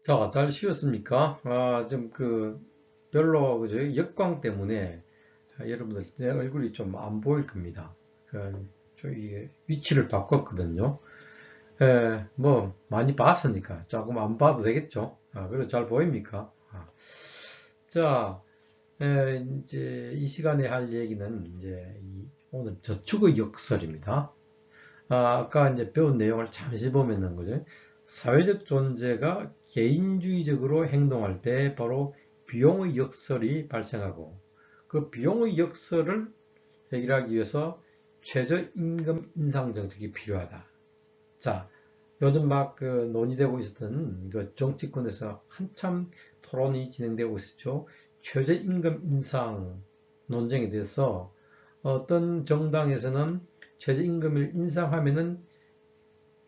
자, 잘 쉬었습니까? 좀 별로, 그죠? 역광 때문에 여러분들 내 얼굴이 좀 안 보일 겁니다. 저희 위치를 바꿨거든요. 뭐, 많이 봤으니까 조금 안 봐도 되겠죠? 그래도 잘 보입니까? 자, 이제 이 시간에 할 얘기는 이제 오늘 저축의 역설입니다. 아까 이제 배운 내용을 잠시 보면은 거죠. 사회적 존재가 개인주의적으로 행동할 때 바로 비용의 역설이 발생하고 그 비용의 역설을 해결하기 위해서 최저임금 인상 정책이 필요하다. 자, 요즘 막 논의되고 있었던 그 정치권에서 한참 토론이 진행되고 있었죠. 최저임금 인상 논쟁에 대해서 어떤 정당에서는 최저임금을 인상하면은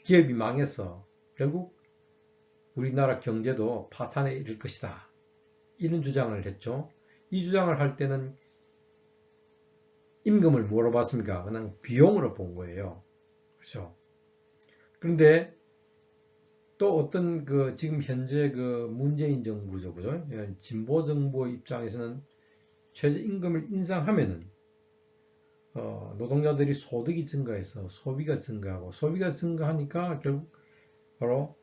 기업이 망해서 결국 우리나라 경제도 파탄에 이를 것이다. 이런 주장을 했죠. 이 주장을 할 때는 임금을 뭐로 봤습니까? 그냥 비용으로 본 거예요. 그렇죠. 그런데 또 어떤 지금 현재 문재인 정부죠. 그죠? 진보 정부 입장에서는 최저임금을 인상하면은 노동자들이 소득이 증가해서 소비가 증가하고 소비가 증가하니까 결국 바로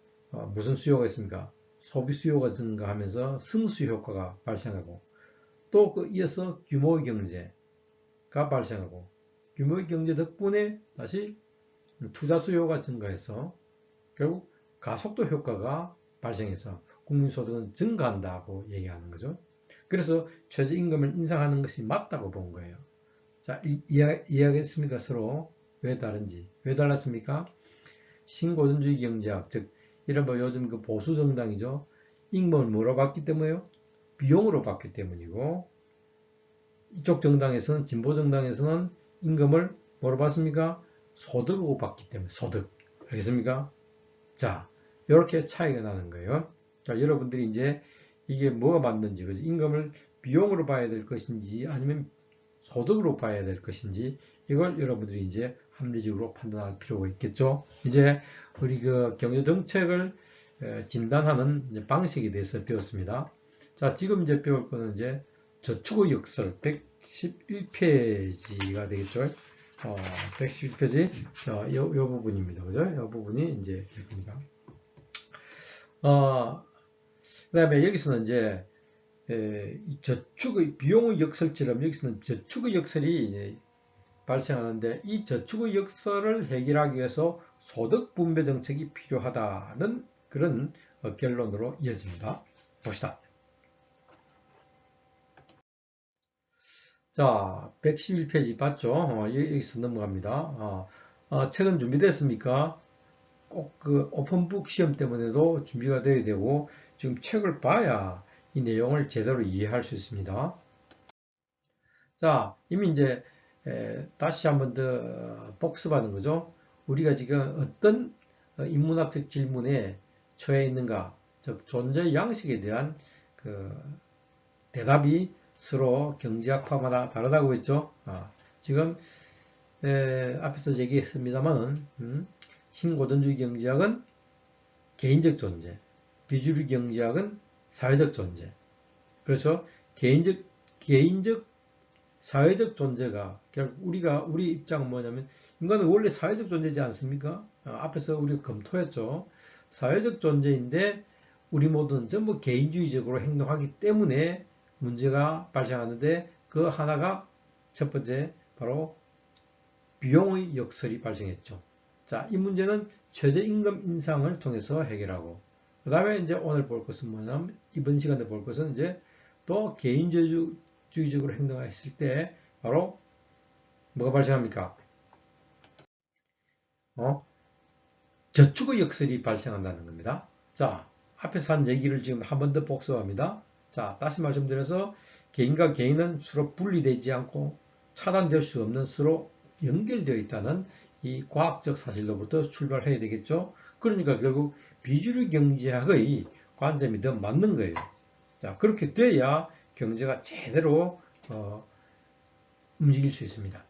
무슨 수요가 있습니까? 소비 수요가 증가하면서 승수 효과가 발생하고 또 이어서 규모의 경제가 발생하고 규모의 경제 덕분에 다시 투자 수요가 증가해서 결국 가속도 효과가 발생해서 국민소득은 증가한다고 얘기하는 거죠. 그래서 최저임금을 인상하는 것이 맞다고 본 거예요. 자, 이해하겠습니까? 서로 왜 다른지. 왜 달랐습니까? 신고전주의 경제학, 즉 이른바 요즘 보수 정당이죠. 임금을 뭐로 받기 때문에요? 비용으로 받기 때문이고 이쪽 정당에서는 진보 정당에서는 임금을 뭐로 받습니까? 소득으로 받기 때문에 소득. 알겠습니까? 자, 이렇게 차이가 나는 거예요. 자, 여러분들이 이제 이게 뭐가 맞는지, 그죠? 임금을 비용으로 봐야 될 것인지 아니면 소득으로 봐야 될 것인지 이걸 여러분들이 이제 합리적으로 판단할 필요가 있겠죠. 이제 우리 경제 정책을 진단하는 방식에 대해서 배웠습니다. 자, 지금 이제 배울 거는 이제 저축의 역설 111페이지가 되겠죠. 111페이지. 자, 요 부분입니다. 그죠? 요 부분이 이제 됩니다. 그 다음에 여기서는 이제 이 저축의 비용의 역설처럼 여기서는 저축의 역설이 이제 발생하는데 이 저축의 역설을 해결하기 위해서 소득 분배 정책이 필요하다는 그런 결론으로 이어집니다. 봅시다. 자, 111페이지 봤죠? 여기서 넘어갑니다. 책은 준비됐습니까? 꼭 오픈북 시험 때문에도 준비가 돼야 되고 지금 책을 봐야 이 내용을 제대로 이해할 수 있습니다. 자, 이미 이제 다시 한번 더 복습하는 거죠. 우리가 지금 어떤 인문학적 질문에 처해 있는가, 즉 존재 양식에 대한 그 대답이 서로 경제학파마다 다르다고 했죠. 지금 앞에서 얘기했습니다만은 신고전주의 경제학은 개인적 존재, 비주류 경제학은 사회적 존재. 그렇죠? 개인적 사회적 존재가 결국 우리 입장은 뭐냐면 인간은 원래 사회적 존재지 않습니까? 앞에서 우리가 검토했죠. 사회적 존재인데 우리 모두는 전부 개인주의적으로 행동하기 때문에 문제가 발생하는데 그 하나가 첫 번째 바로 비용의 역설이 발생했죠. 자, 이 문제는 최저임금 인상을 통해서 해결하고 그 다음에 이제 오늘 볼 것은 뭐냐면 이번 시간에 볼 것은 이제 또 개인주의적으로 행동했을 때 바로 뭐가 발생합니까? 어? 저축의 역설이 발생한다는 겁니다. 자, 앞에서 한 얘기를 지금 한 번 더 복습합니다. 자, 다시 말씀드려서 개인과 개인은 서로 분리되지 않고 차단될 수 없는 서로 연결되어 있다는 이 과학적 사실로부터 출발해야 되겠죠. 그러니까 결국 비주류 경제학의 관점이 더 맞는 거예요. 자, 그렇게 돼야 경제가 제대로 움직일 수 있습니다.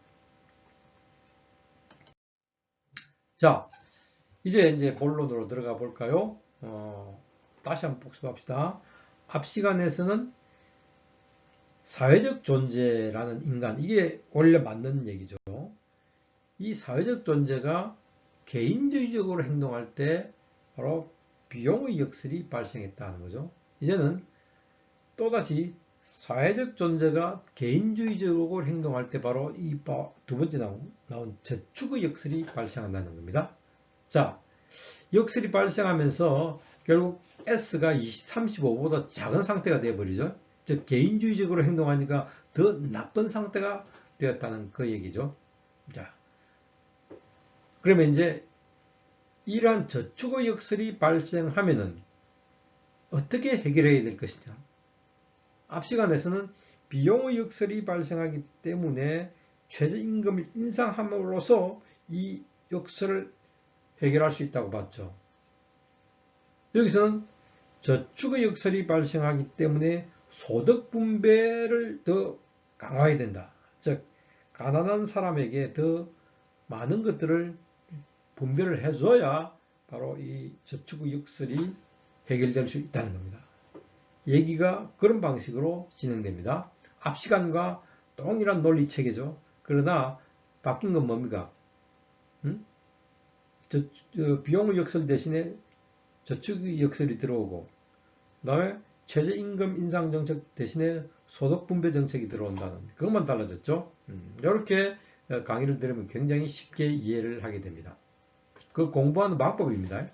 자, 이제 본론으로 들어가 볼까요? 다시 한번 복습합시다. 앞 시간에서는 사회적 존재라는 인간, 이게 원래 맞는 얘기죠. 이 사회적 존재가 개인주의적으로 행동할 때 바로 비용의 역설이 발생했다는 거죠. 이제는 또다시 사회적 존재가 개인주의적으로 행동할 때 바로 이 두 번째 나온 저축의 역설이 발생한다는 겁니다. 자, 역설이 발생하면서 결국 S가 35보다 작은 상태가 되어버리죠. 즉 개인주의적으로 행동하니까 더 나쁜 상태가 되었다는 그 얘기죠. 자, 그러면 이제 이러한 저축의 역설이 발생하면은 어떻게 해결해야 될 것이냐. 앞 시간에서는 비용의 역설이 발생하기 때문에 최저임금을 인상함으로써 이 역설을 해결할 수 있다고 봤죠. 여기서는 저축의 역설이 발생하기 때문에 소득 분배를 더 강화해야 된다. 즉 가난한 사람에게 더 많은 것들을 분배를 해줘야 바로 이 저축의 역설이 해결될 수 있다는 겁니다. 얘기가 그런 방식으로 진행됩니다. 앞 시간과 동일한 논리 체계죠. 그러나 바뀐 건 뭡니까? 비용의 역설 대신에 저축의 역설이 들어오고, 그 다음에 최저임금 인상 정책 대신에 소득 분배 정책이 들어온다는 그것만 달라졌죠. 이렇게 강의를 들으면 굉장히 쉽게 이해를 하게 됩니다. 그 공부하는 방법입니다.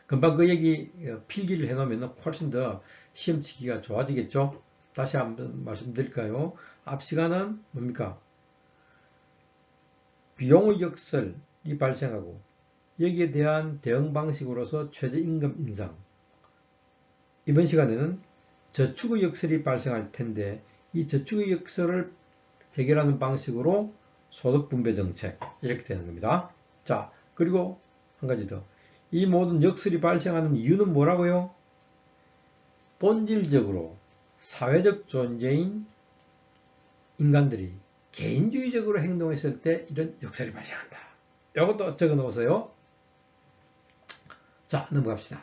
금방 그 얘기 필기를 해놓으면 훨씬 더 시험치기가 좋아지겠죠. 다시 한번 말씀드릴까요? 앞 시간은 뭡니까? 비용의 역설이 발생하고 여기에 대한 대응 방식으로서 최저임금 인상. 이번 시간에는 저축의 역설이 발생할 텐데 이 저축의 역설을 해결하는 방식으로 소득 분배 정책 이렇게 되는 겁니다. 자, 그리고 한 가지 더. 이 모든 역설이 발생하는 이유는 뭐라고요? 본질적으로 사회적 존재인 인간들이 개인주의적으로 행동했을 때 이런 역설이 발생한다. 이것도 적어 놓으세요. 자, 넘어갑시다.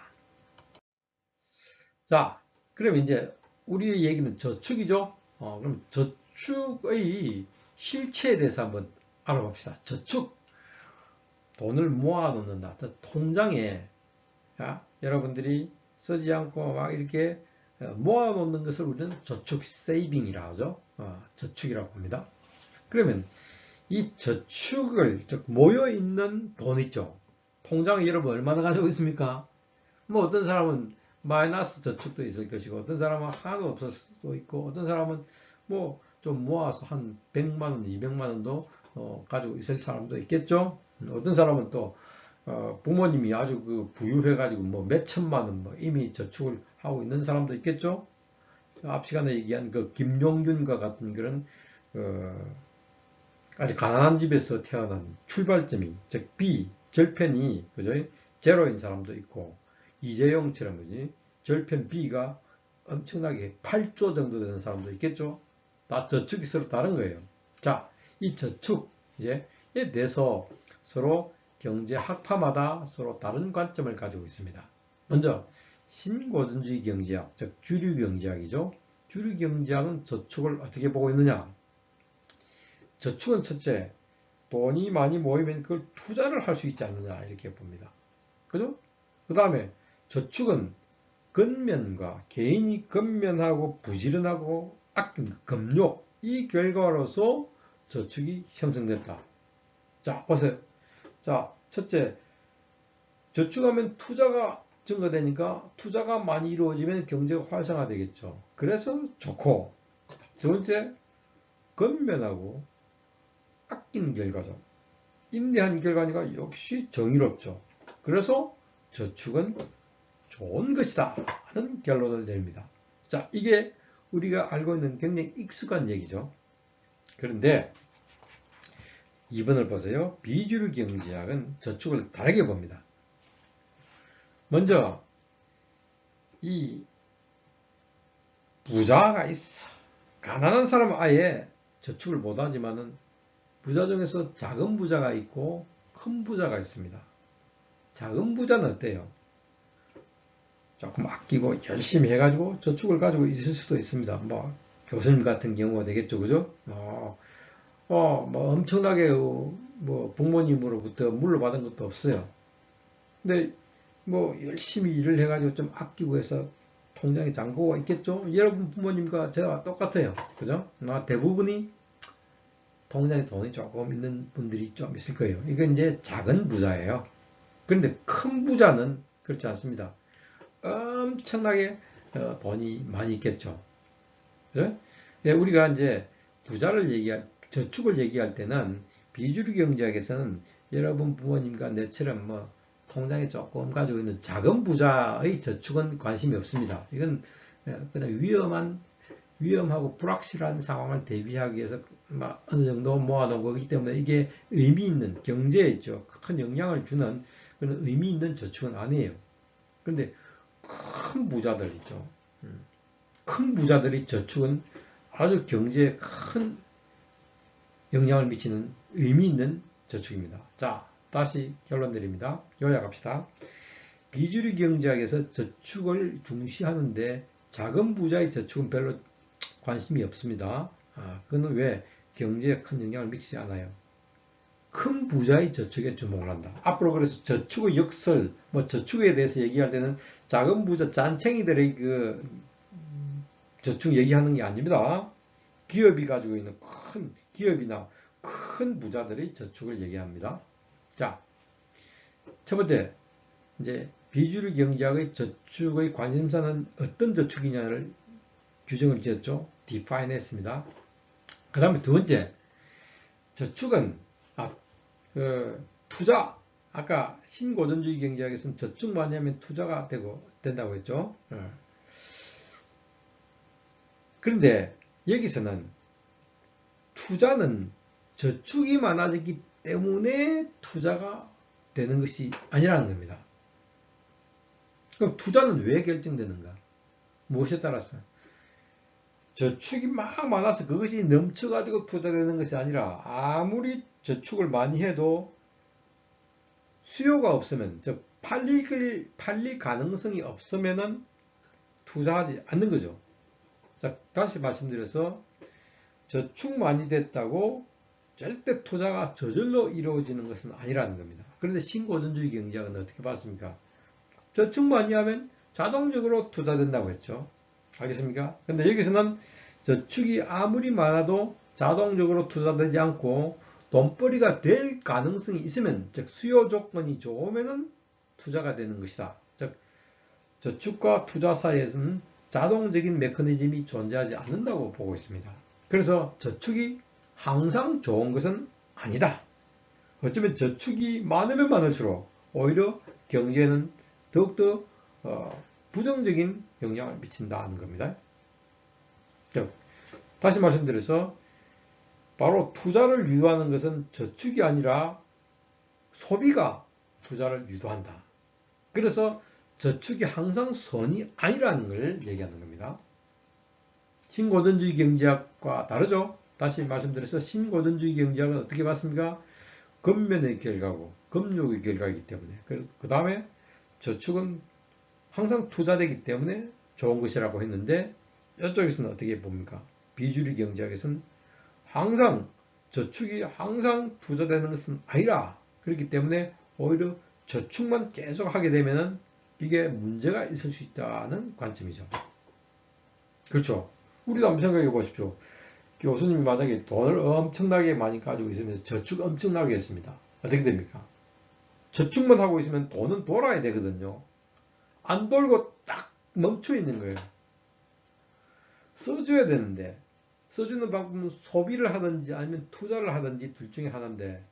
자, 그럼 이제 우리의 얘기는 저축이죠. 그럼 저축의 실체에 대해서 한번 알아봅시다. 저축. 돈을 모아놓는다. 통장에 여러분들이 쓰지 않고 막 이렇게 모아놓는 것을 우리는 저축 세이빙이라고 하죠. 저축이라고 합니다. 그러면 이 저축을, 즉 모여있는 돈 있죠. 통장에 여러분 얼마나 가지고 있습니까? 뭐 어떤 사람은 마이너스 저축도 있을 것이고, 어떤 사람은 하나도 없을 수도 있고, 어떤 사람은 뭐 좀 모아서 한 100만원, 200만원도 가지고 있을 사람도 있겠죠. 어떤 사람은 또 부모님이 아주 그 부유해가지고 뭐 몇천만원 뭐 이미 저축을 하고 있는 사람도 있겠죠. 앞 시간에 얘기한 그 김용균과 같은 그런 아주 가난한 집에서 태어난 출발점이, 즉 B 절편이 그죠? 제로인 사람도 있고, 이재용처럼 그지? 절편 B가 엄청나게 8조 정도 되는 사람도 있겠죠. 다 저축이 서로 다른 거예요. 자, 이 저축 이제 에 대해서 서로 경제학파마다 서로 다른 관점을 가지고 있습니다. 먼저 신고전주의 경제학, 즉 주류 경제학이죠. 주류 경제학은 저축을 어떻게 보고 있느냐? 저축은 첫째, 돈이 많이 모이면 그걸 투자를 할 수 있지 않느냐 이렇게 봅니다. 그죠? 그 다음에 저축은 근면과 개인이 근면하고 부지런하고 아낀 금욕, 이 결과로서 저축이 형성됐다. 자, 보세요. 자, 첫째, 저축하면 투자가 증가되니까 투자가 많이 이루어지면 경제가 활성화되겠죠. 그래서 좋고, 두 번째, 근면하고 아낀 결과죠. 인내한 결과니까 역시 정의롭죠. 그래서 저축은 좋은 것이다 하는 결론을 내립니다. 자, 이게 우리가 알고 있는 굉장히 익숙한 얘기죠. 그런데 2번을 보세요. 비주류 경제학은 저축을 다르게 봅니다. 먼저 이 부자가 있어. 가난한 사람은 아예 저축을 못하지만은 부자 중에서 작은 부자가 있고 큰 부자가 있습니다. 작은 부자는 어때요? 조금 아끼고 열심히 해가지고 저축을 가지고 있을 수도 있습니다. 뭐 교수님 같은 경우가 되겠죠, 그죠? 뭐 엄청나게 뭐 부모님으로부터 물려받은 것도 없어요. 근데 뭐 열심히 일을 해가지고 좀 아끼고 해서 통장에 잔고가 있겠죠? 여러분 부모님과 제가 똑같아요. 그죠? 대부분이 통장에 돈이 조금 있는 분들이 좀 있을 거예요. 이건 이제 작은 부자예요. 그런데 큰 부자는 그렇지 않습니다. 엄청나게 돈이 많이 있겠죠. 그죠? 우리가 이제 저축을 얘기할 때는 비주류 경제학에서는 여러분 부모님과 내처럼 뭐 통장에 조금 가지고 있는 작은 부자의 저축은 관심이 없습니다. 이건 그냥 위험하고 불확실한 상황을 대비하기 위해서 어느 정도 모아놓은 거기 때문에 이게 의미 있는 경제에 있죠. 큰 영향을 주는 그런 의미 있는 저축은 아니에요. 그런데 큰 부자들 있죠. 큰 부자들의 저축은 아주 경제에 큰 영향을 미치는 의미 있는 저축입니다. 자, 다시 결론 내립니다. 요약합시다. 비주류 경제학에서 저축을 중시하는데 작은 부자의 저축은 별로 관심이 없습니다. 그건 왜? 경제에 큰 영향을 미치지 않아요. 큰 부자의 저축에 주목을 한다. 앞으로 그래서 저축의 역설, 뭐 저축에 대해서 얘기할 때는 작은 부자 짠챙이들의 그 저축 얘기하는 게 아닙니다. 기업이 가지고 있는 큰 기업이나 큰 부자들의 저축을 얘기합니다. 자, 첫 번째, 이제 비주류 경제학의 저축의 관심사는 어떤 저축이냐를 규정을 지었죠. define 했습니다. 그 다음에 두 번째, 저축은 투자. 아까 신고전주의 경제학에서는 저축 많이 하면 투자가 된다고 했죠. 그런데 여기서는 투자는 저축이 많아졌기 때문에 투자가 되는 것이 아니라는 겁니다. 그럼 투자는 왜 결정되는가? 무엇에 따라서? 저축이 막 많아서 그것이 넘쳐가지고 투자되는 것이 아니라 아무리 저축을 많이 해도 수요가 없으면, 즉 팔릴 가능성이 없으면은 투자하지 않는 거죠. 자, 다시 말씀드려서 저축 많이 됐다고 절대 투자가 저절로 이루어지는 것은 아니라는 겁니다. 그런데 신고전주의 경제학은 어떻게 봤습니까? 저축 많이 하면 자동적으로 투자된다고 했죠. 알겠습니까? 근데 여기서는 저축이 아무리 많아도 자동적으로 투자되지 않고 돈벌이가 될 가능성이 있으면, 즉 수요 조건이 좋으면 투자가 되는 것이다. 즉 저축과 투자 사이에서는 자동적인 메커니즘이 존재하지 않는다고 보고 있습니다. 그래서 저축이 항상 좋은 것은 아니다. 어쩌면 저축이 많으면 많을수록 오히려 경제에는 더욱더 부정적인 영향을 미친다는 겁니다. 다시 말씀드려서 바로 투자를 유도하는 것은 저축이 아니라 소비가 투자를 유도한다. 그래서 저축이 항상 선이 아니라는 걸 얘기하는 겁니다. 신고전주의 경제학과 다르죠? 다시 말씀드려서 신고전주의 경제학은 어떻게 봤습니까? 근면의 결과고 금욕의 결과이기 때문에, 그 다음에 저축은 항상 투자되기 때문에 좋은 것이라고 했는데, 이쪽에서는 어떻게 봅니까? 비주류 경제학에서는 항상 저축이 항상 투자되는 것은 아니라, 그렇기 때문에 오히려 저축만 계속 하게 되면 이게 문제가 있을 수 있다는 관점이죠. 그렇죠? 우리도 한번 생각해 보십시오. 교수님이 만약에 돈을 엄청나게 많이 가지고 있으면서 저축 엄청나게 했습니다. 어떻게 됩니까? 저축만 하고 있으면 돈은 돌아야 되거든요. 안 돌고 딱 멈춰 있는 거예요. 써줘야 되는데, 써주는 방법은 소비를 하든지 아니면 투자를 하든지 둘 중에 하나인데,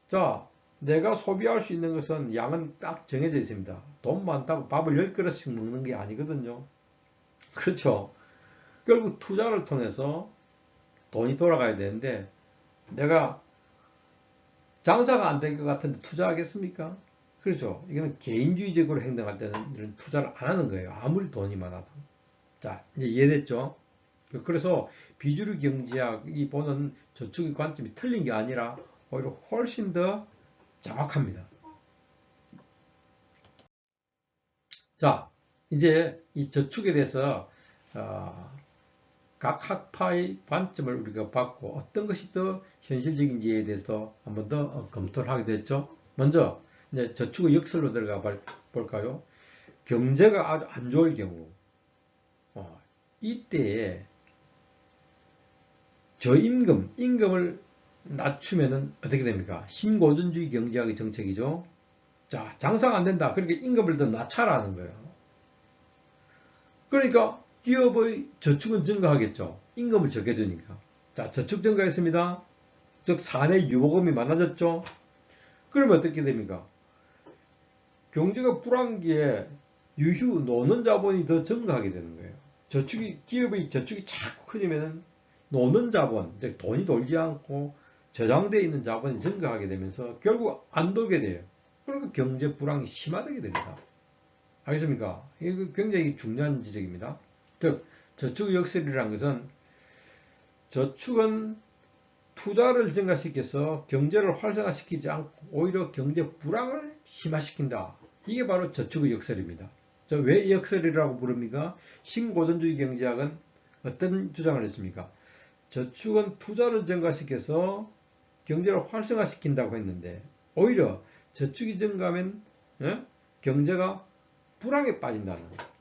자, 내가 소비할 수 있는 것은 양은 딱 정해져 있습니다. 돈 많다고 밥을 10그릇씩 먹는 게 아니거든요. 그렇죠? 결국 투자를 통해서 돈이 돌아가야 되는데, 내가 장사가 안 될 것 같은데 투자하겠습니까? 그렇죠? 이거는 개인주의적으로 행동할 때는 투자를 안 하는 거예요. 아무리 돈이 많아도. 자, 이제 이해됐죠? 그래서 비주류 경제학이 보는 저축의 관점이 틀린 게 아니라 오히려 훨씬 더 정확합니다. 자, 이제 이 저축에 대해서 각 학파의 관점을 우리가 받고 어떤 것이 더 현실적인지에 대해서 한 번 더 검토를 하게 됐죠. 먼저 이제 저축의 역설로 들어가 볼까요? 경제가 아주 안 좋을 경우 이때에 임금을 낮추면은 어떻게 됩니까? 신고전주의 경제학의 정책이죠. 자, 장사가 안 된다. 그러니까 임금을 더 낮춰라는 거예요. 그러니까 기업의 저축은 증가하겠죠. 임금을 적게 주니까. 자, 저축 증가했습니다. 즉 사내 유보금이 많아졌죠. 그러면 어떻게 됩니까? 경제가 불황기에 유휴 노는 자본이 더 증가하게 되는 거예요. 기업의 저축이 자꾸 커지면 노는 자본, 즉 돈이 돌지 않고 저장되어 있는 자본이 증가하게 되면서 결국 안 돌게 돼요. 그러니까 경제 불황이 심화되게 됩니다. 알겠습니까? 이거 굉장히 중요한 지적입니다. 즉 저축의 역설이라는 것은 저축은 투자를 증가시켜서 경제를 활성화시키지 않고 오히려 경제 불황을 심화시킨다. 이게 바로 저축의 역설입니다. 왜 역설이라고 부릅니까? 신고전주의 경제학은 어떤 주장을 했습니까? 저축은 투자를 증가시켜서 경제를 활성화시킨다고 했는데 오히려 저축이 증가하면 경제가 불황에 빠진다는 거예요.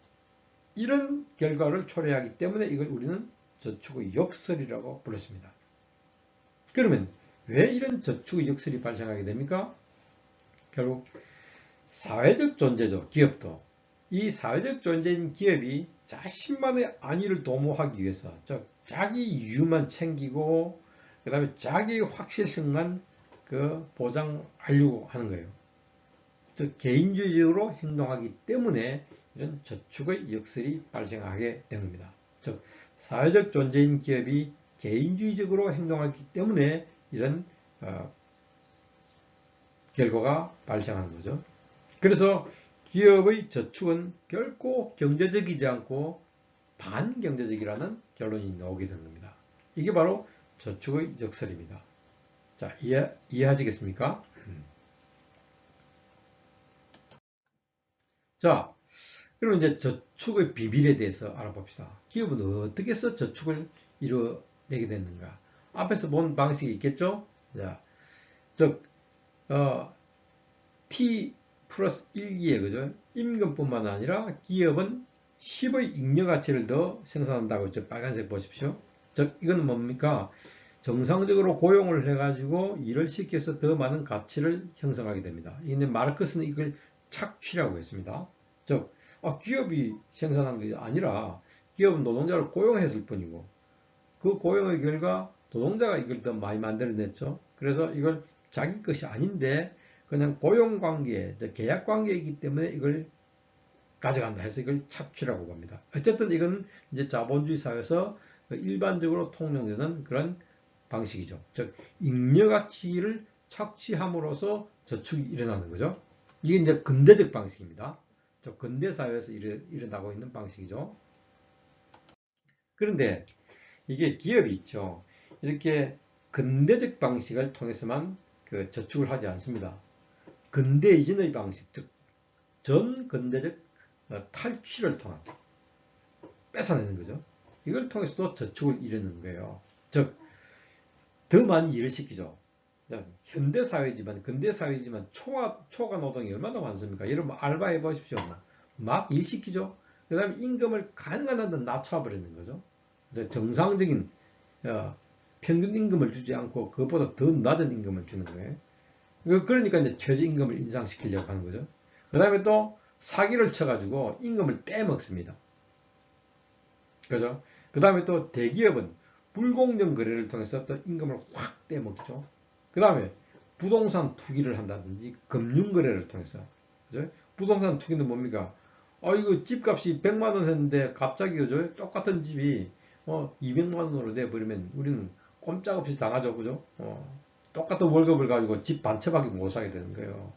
이런 결과를 초래하기 때문에 이걸 우리는 저축의 역설이라고 불렀습니다. 그러면 왜 이런 저축의 역설이 발생하게 됩니까? 결국 사회적 존재죠. 기업도. 이 사회적 존재인 기업이 자신만의 안위를 도모하기 위해서 자기 이유만 챙기고 그 다음에 자기의 확실성만 보장하려고 하는 거예요. 즉 개인주의적으로 행동하기 때문에 이런 저축의 역설이 발생하게 된 겁니다. 즉 사회적 존재인 기업이 개인주의적으로 행동하기 때문에 이런 결과가 발생하는 거죠. 그래서 기업의 저축은 결코 경제적이지 않고 반경제적이라는 결론이 나오게 된 겁니다. 이게 바로 저축의 역설입니다. 자, 이해하시겠습니까? 자, 그럼 이제 저축의 비밀에 대해서 알아봅시다. 기업은 어떻게 해서 저축을 이뤄내게 됐는가? 앞에서 본 방식이 있겠죠? 자, 즉, T 플러스 1기에, 그죠? 임금뿐만 아니라 기업은 10의 잉여가치를 더 생산한다고 했죠. 빨간색 보십시오. 즉, 이건 뭡니까? 정상적으로 고용을 해가지고 일을 시켜서 더 많은 가치를 형성하게 됩니다. 근데 마르크스는 이걸 착취라고 했습니다. 즉, 기업이 생산한 게 아니라 기업은 노동자를 고용했을 뿐이고 그 고용의 결과 노동자가 이걸 더 많이 만들어냈죠. 그래서 이걸 자기 것이 아닌데 그냥 고용관계, 계약관계이기 때문에 이걸 가져간다 해서 이걸 착취라고 봅니다. 어쨌든 이건 이제 자본주의 사회에서 일반적으로 통용되는 그런 방식이죠. 즉, 잉여가치를 착취함으로써 저축이 일어나는 거죠. 이게 이제 근대적 방식입니다. 근대사회에서 일어나고 있는 방식이죠. 그런데 이게 기업이 있죠. 이렇게 근대적 방식을 통해서만 저축을 하지 않습니다. 근대 이전의 방식, 즉 전근대적 탈취를 통한 뺏어내는 거죠. 이걸 통해서도 저축을 이루는 거예요. 즉, 더 많이 일을 시키죠. 현대사회지만, 근대사회지만 초과 노동이 얼마나 많습니까? 여러분 알바해 보십시오. 막 일 시키죠. 그 다음에 임금을 가능한 한 낮춰버리는 거죠. 정상적인 평균 임금을 주지 않고 그것보다 더 낮은 임금을 주는 거예요. 그러니까 이제 최저임금을 인상시키려고 하는 거죠. 그 다음에 또 사기를 쳐가지고 임금을 떼먹습니다. 그죠? 그 다음에 또 대기업은 불공정 거래를 통해서 또 임금을 확 떼먹죠. 그 다음에 부동산 투기를 한다든지 금융 거래를 통해서. 그죠? 부동산 투기는 뭡니까? 이거 집값이 100만 원 했는데 갑자기 그죠? 똑같은 집이 200만 원으로 돼버리면 우리는 꼼짝없이 당하죠. 그죠? 똑같은 월급을 가지고 집 반 채밖에 못 사게 되는 거예요.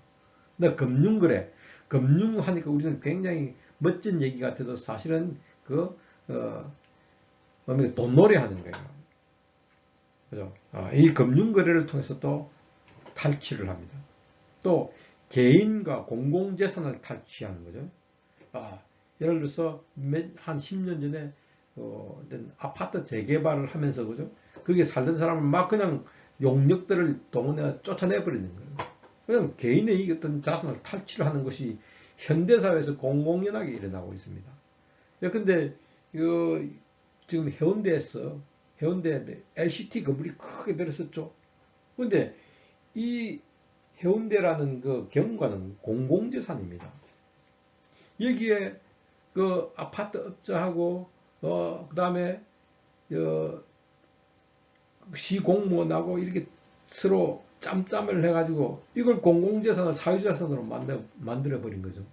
근데 금융거래, 금융하니까 우리는 굉장히 멋진 얘기 같아도 사실은 돈놀이 하는 거예요. 그죠? 이 금융거래를 통해서 또 탈취를 합니다. 또 개인과 공공재산을 탈취하는 거죠. 예를 들어서 한 10년 전에 어떤 아파트 재개발을 하면서 그죠? 거기에 살던 사람을 막 그냥 용역들을 동원해 쫓아내 버리는 거예요. 그냥 개인의 어떤 자산을 탈취하는 것이 현대사회에서 공공연하게 일어나고 있습니다. 예, 근데 지금 해운대 LCT 건물이 크게 들었었죠. 근데 이 해운대라는 그 경관은 공공재산입니다. 여기에 그 아파트 업자하고 그다음에 시공무원하고 이렇게 서로 짬짬을 해가지고 이걸 공공재산을 사유재산으로 만들어 버린 거죠.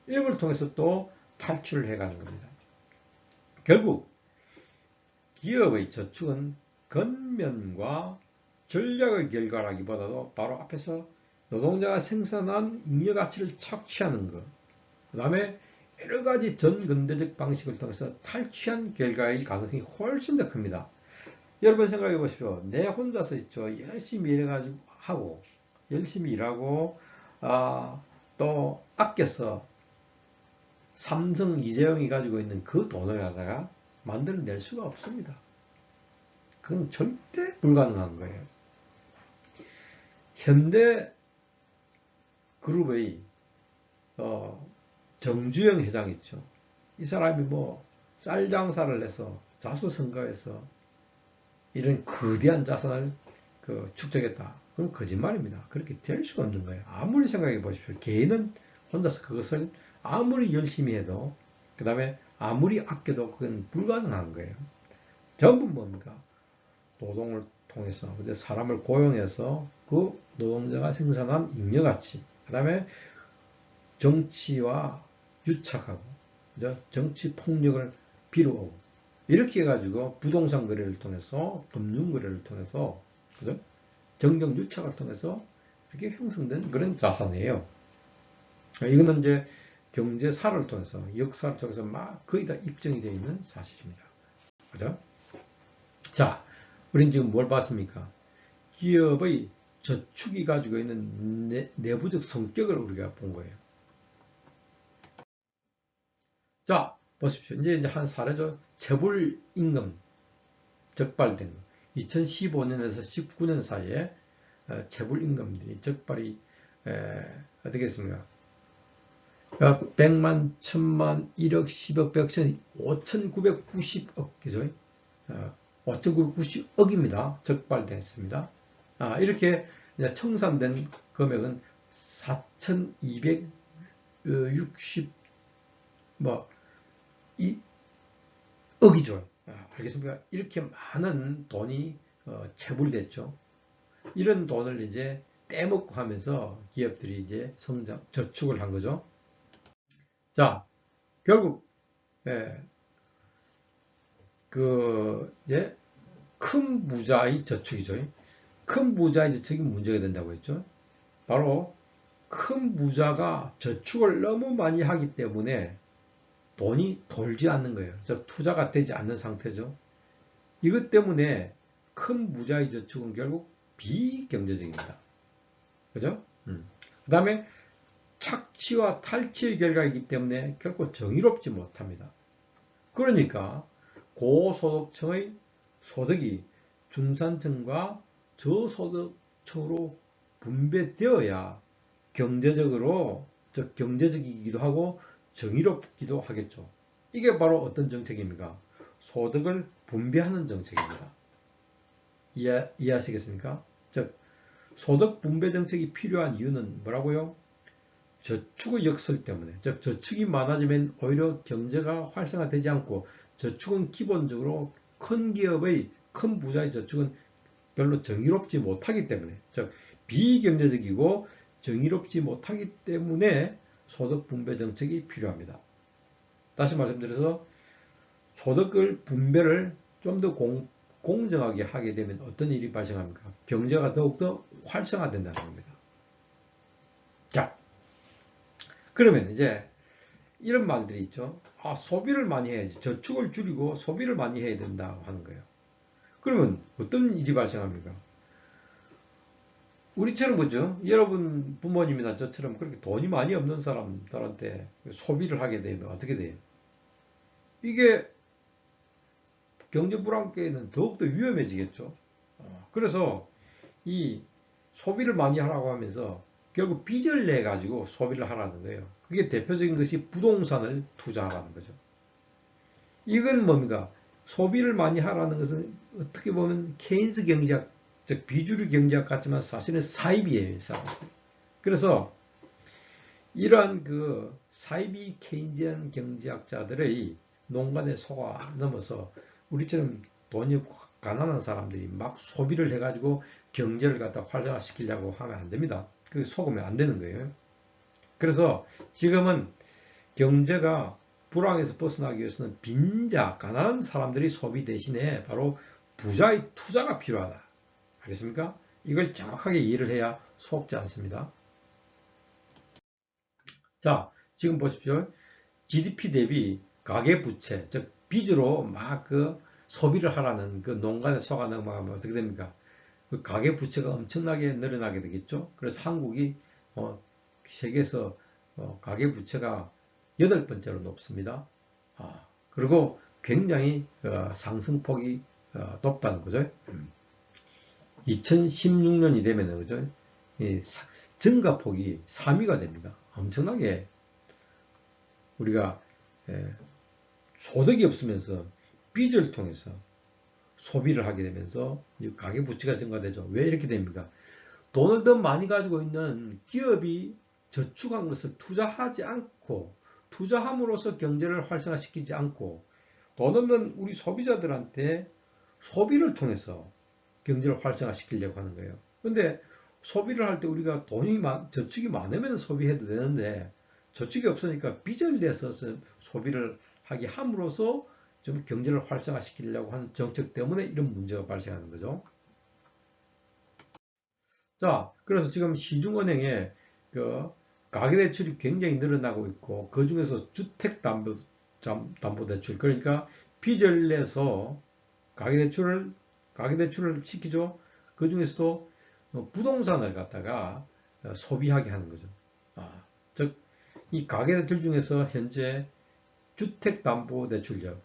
이걸 통해서 또 탈출을 해가는 겁니다. 결국 기업의 저축은 건면과 전략의 결과라기보다도 바로 앞에서 노동자가 생산한 잉여가치를 착취하는 것, 그 다음에 여러 가지 전근대적 방식을 통해서 탈취한 결과일 가능성이 훨씬 더 큽니다. 여러분 생각해 보십시오. 내 혼자서 있죠. 열심히 일해가지고 하고, 열심히 일하고, 또 아껴서 삼성 이재용이 가지고 있는 그 돈을 갖다가 만들어낼 수가 없습니다. 그건 절대 불가능한 거예요. 현대 그룹의 정주영 회장 있죠. 이 사람이 뭐 쌀 장사를 해서 자수성가해서 이런 거대한 자산을 축적했다. 그건 거짓말입니다. 그렇게 될 수가 없는 거예요. 아무리 생각해 보십시오. 개인은 혼자서 그것을 아무리 열심히 해도 그 다음에 아무리 아껴도 그건 불가능한 거예요. 전부 뭡니까? 노동을 통해서 사람을 고용해서 그 노동자가 생산한 잉여가치, 그 다음에 정치와 유착하고 정치 폭력을 빌어오고 이렇게 해가지고 부동산 거래를 통해서 금융 거래를 통해서 그죠? 정경 유착을 통해서 이렇게 형성된 그런 자산이에요. 이거는 이제 경제사를 통해서 역사를 통해서 막 거의 다 입증이 되어 있는 사실입니다. 그죠? 자, 우린 지금 뭘 봤습니까? 기업의 저축이 가지고 있는 내부적 성격을 우리가 본 거예요. 자, 보십시오. 이제 한 사례죠. 재벌 임금 적발된 거. 2015년에서 19년 사이에 재벌 임금들이 적발이 어떻게 했습니까? 100만, 1000만, 1억, 10억, 100천, 5,990억, 그죠? 5,990억입니다. 적발됐습니다. 이렇게 청산된 금액은 4,260, 억이죠. 알겠습니까? 이렇게 많은 돈이 체불이 됐죠. 이런 돈을 이제 떼먹고 하면서 기업들이 이제 저축을 한 거죠. 자, 결국, 이제 큰 부자의 저축이죠. 큰 부자의 저축이 문제가 된다고 했죠. 바로 큰 부자가 저축을 너무 많이 하기 때문에 돈이 돌지 않는 거예요. 즉 투자가 되지 않는 상태죠. 이것 때문에 큰 부자의 저축은 결국 비경제적입니다. 그죠? 그 다음에 착취와 탈취의 결과이기 때문에 결코 정의롭지 못합니다. 그러니까 고소득층의 소득이 중산층과 저소득층으로 분배되어야 경제적으로, 즉 경제적이기도 하고 정의롭기도 하겠죠. 이게 바로 어떤 정책입니까? 소득을 분배하는 정책입니다. 이해하시겠습니까? 즉 소득 분배 정책이 필요한 이유는 뭐라고요? 저축의 역설 때문에. 즉 저축이 많아지면 오히려 경제가 활성화되지 않고 저축은 기본적으로 큰 기업의 큰 부자의 저축은 별로 정의롭지 못하기 때문에, 즉 비경제적이고 정의롭지 못하기 때문에 소득 분배 정책이 필요합니다. 다시 말씀드려서 소득을 분배를 좀 더 공정하게 하게 되면 어떤 일이 발생합니까? 경제가 더욱더 활성화된다는 겁니다. 자, 그러면 이제 이런 말들이 있죠. 소비를 많이 해야지. 저축을 줄이고 소비를 많이 해야 된다고 하는 거예요. 그러면 어떤 일이 발생합니까? 우리처럼 그죠? 여러분 부모님이나 저처럼 그렇게 돈이 많이 없는 사람들한테 소비를 하게 되면 어떻게 돼요? 이게 경제 불안께는 더욱더 위험해지겠죠. 그래서 이 소비를 많이 하라고 하면서 결국 빚을 내 가지고 소비를 하라는 거예요. 그게 대표적인 것이 부동산을 투자하라는 거죠. 이건 뭡니까? 소비를 많이 하라는 것은 어떻게 보면 케인스 경제학, 즉 비주류 경제학 같지만 사실은 사이비예요. 그래서 이러한 그 사이비 케인지안 경제학자들의 농간에 속아 넘어서 우리처럼 돈이 가난한 사람들이 막 소비를 해가지고 경제를 갖다 활성화시키려고 하면 안 됩니다. 그 속으면 안 되는 거예요. 그래서 지금은 경제가 불황에서 벗어나기 위해서는 빈자, 가난한 사람들이 소비 대신에 바로 부자의 투자가 필요하다. 알겠습니까? 이걸 정확하게 이해를 해야 속지 않습니다. 자, 지금 보십시오. GDP 대비 가계부채, 즉 빚으로 막 그 소비를 하라는 그 농간에 속아 넘어가면 어떻게 됩니까? 그 가계부채가 엄청나게 늘어나게 되겠죠. 그래서 한국이 세계에서 가계부채가 8번째로 높습니다. 그리고 굉장히 상승폭이 높다는 거죠. 2016년이 되면 그죠? 증가폭이 3위가 됩니다. 엄청나게 우리가 소득이 없으면서 빚을 통해서 소비를 하게 되면서 가계부채가 증가되죠. 왜 이렇게 됩니까? 돈을 더 많이 가지고 있는 기업이 저축한 것을 투자하지 않고 투자함으로써 경제를 활성화시키지 않고 돈 없는 우리 소비자들한테 소비를 통해서 경제를 활성화시키려고 하는 거예요. 그런데 소비를 할 때 우리가 저축이 많으면 소비해도 되는데 저축이 없으니까 빚을 내서 소비를 하게 함으로써 좀 경제를 활성화시키려고 하는 정책 때문에 이런 문제가 발생하는 거죠. 자, 그래서 지금 시중은행에 그 가계대출이 굉장히 늘어나고 있고 그 중에서 주택담보대출 그러니까 빚을 내서 가계대출을 시키죠. 그 중에서도 부동산을 갖다가 소비하게 하는 거죠. 즉 이 가계대출 중에서 현재 주택담보대출력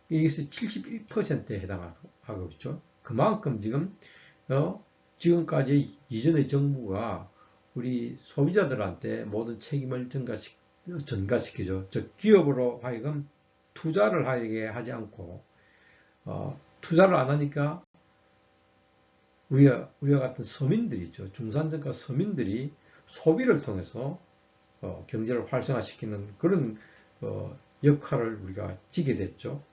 이것이 71%에 해당하고 있죠. 그만큼 지금 지금까지 이전의 정부가 우리 소비자들한테 모든 책임을 전가시키죠. 즉 기업으로 하여금 투자를 하게 하지 않고 투자를 안 하니까 우리와 같은 서민들이죠. 중산층과 서민들이 소비를 통해서 경제를 활성화시키는 그런 역할을 우리가 지게 됐죠.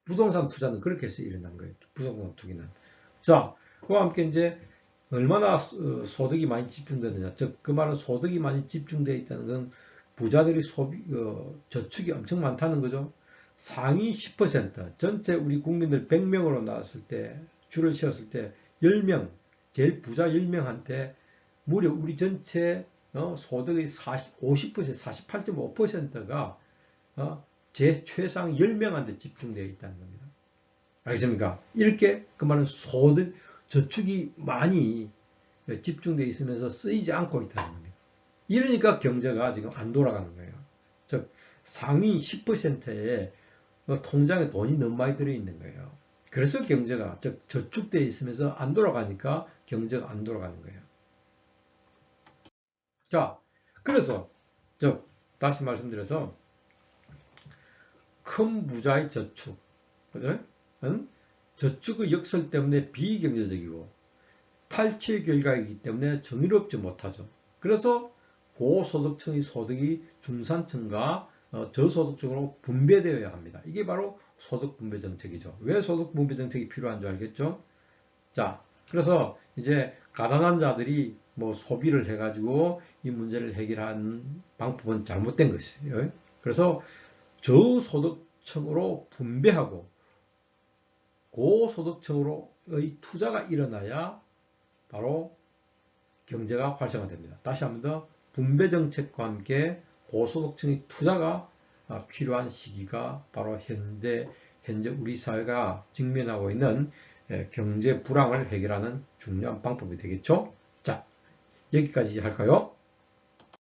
부동산 투자는 그렇게 해서 일어난 거예요. 부동산 투기는. 자, 그와 함께 이제 얼마나 소득이 많이 집중되느냐. 즉, 그 말은 소득이 많이 집중되어 있다는 건 부자들이 저축이 엄청 많다는 거죠. 상위 10%, 전체 우리 국민들 100명으로 나왔을 때, 줄을 세웠을 때 10명, 제일 부자 10명한테 무려 우리 전체 소득의 50%, 48.5%가 제 최상 10명한테 집중되어 있다는 겁니다. 알겠습니까? 이렇게 그 말은 저축이 많이 집중되어 있으면서 쓰이지 않고 있다는 겁니다. 이러니까 경제가 지금 안 돌아가는 거예요. 즉 상위 10%에 통장에 돈이 너무 많이 들어있는 거예요. 그래서 경제가 저축되어 있으면서 안 돌아가니까 경제가 안 돌아가는 거예요. 자, 그래서 다시 말씀드려서 큰 부자의 저축, 그죠? 저축의 역설 때문에 비경제적이고 탈취의 결과이기 때문에 정의롭지 못하죠. 그래서 고소득층의 소득이 중산층과 저소득층으로 분배되어야 합니다. 이게 바로 소득분배 정책이죠. 왜 소득분배 정책이 필요한 줄 알겠죠? 자, 그래서 이제 가난한 자들이 뭐 소비를 해가지고 이 문제를 해결하는 방법은 잘못된 것이에요. 그래서 저소득층으로 분배하고 고소득층으로의 투자가 일어나야 바로 경제가 활성화됩니다. 다시 한 번 더 분배 정책과 함께 고소득층의 투자가 필요한 시기가 바로 현재 우리 사회가 직면하고 있는 경제 불황을 해결하는 중요한 방법이 되겠죠. 자, 여기까지 할까요?